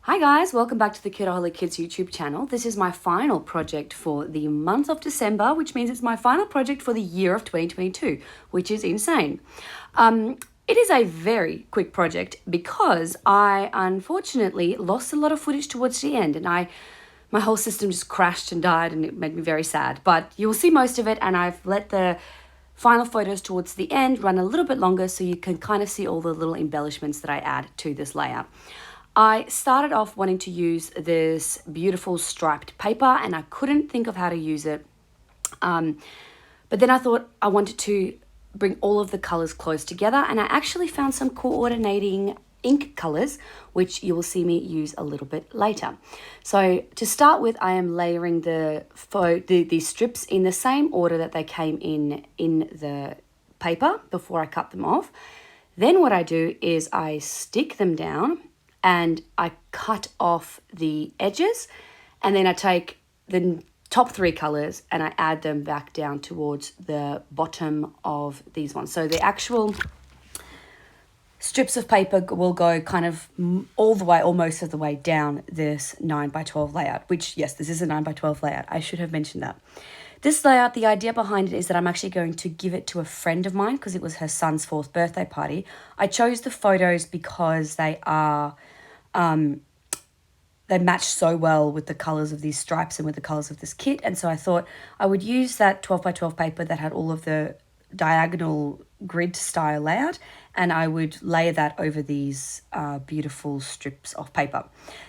Hi guys, welcome back to the Kitaholic Kits YouTube channel. This is my final project for the month of December, which means it's my final project for the year of 2022, which is insane. It is a very quick project because I unfortunately lost a lot of footage towards the end and my whole system just crashed and died and it made me very sad. But you'll see most of it, and I've let the final photos towards the end run a little bit longer so you can kind of see all the little embellishments that I add to this layout. I started off wanting to use this beautiful striped paper and I couldn't think of how to use it. But then I thought I wanted to bring all of the colors close together, and I actually found some coordinating ink colors, which you will see me use a little bit later. So to start with, I am layering the strips in the same order that they came in the paper before I cut them off. Then what I do is I stick them down and I cut off the edges, and then I take the top three colors and I add them back down towards the bottom of these ones. So the actual strips of paper will go kind of all the way, almost of the way down this 9x12 layout, which, yes, this is a 9x12 layout. I should have mentioned that. This layout, the idea behind it is that I'm actually going to give it to a friend of mine because it was her son's 4th birthday party. I chose the photos because they are, they match so well with the colors of these stripes and with the colors of this kit. And so I thought I would use that 12x12 paper that had all of the diagonal grid style layout, and I would layer that over these beautiful strips of paper.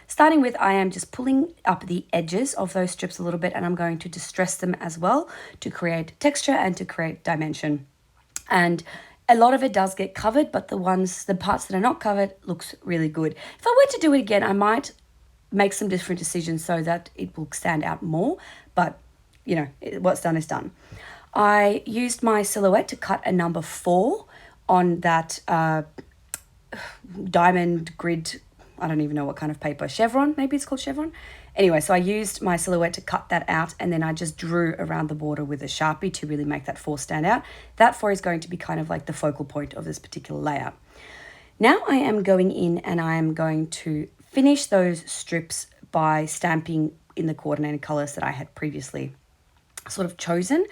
Starting with, I am just pulling up the edges of those strips a little bit, and I'm going to distress them as well to create texture and to create dimension. And a lot of it does get covered, but the parts that are not covered looks really good. If I were to do it again, I might make some different decisions so that it will stand out more, but you know, what's done is done. I used my silhouette to cut a number 4 on that diamond grid, I don't even know what kind of paper, chevron, maybe it's called chevron. Anyway, so I used my silhouette to cut that out, and then I just drew around the border with a Sharpie to really make that 4 stand out. That 4 is going to be kind of like the focal point of this particular layout. Now I am going in and I am going to finish those strips by stamping in the coordinated colors that I had previously sort of chosen.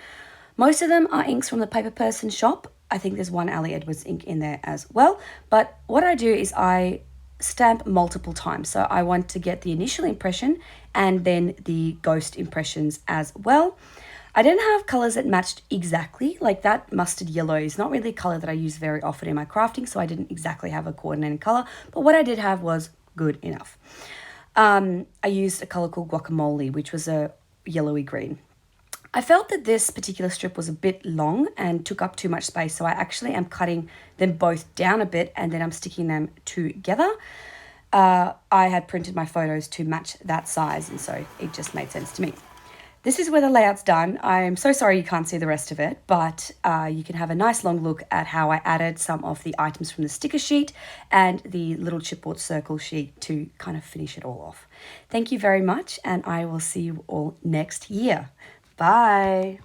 Most of them are inks from the Paper Person shop. I think there's one Ali Edwards ink in there as well. But what I do is I stamp multiple times. So I want to get the initial impression and then the ghost impressions as well. I didn't have colors that matched exactly. Like that mustard yellow is not really a color that I use very often in my crafting, so I didn't exactly have a coordinated color. But what I did have was good enough. I used a color called Guacamole, which was a yellowy green. I felt that this particular strip was a bit long and took up too much space, so I actually am cutting them both down a bit and then I'm sticking them together. I had printed my photos to match that size, and so it just made sense to me. This is where the layout's done. I'm so sorry you can't see the rest of it, but you can have a nice long look at how I added some of the items from the sticker sheet and the little chipboard circle sheet to kind of finish it all off. Thank you very much, and I will see you all next year. Bye.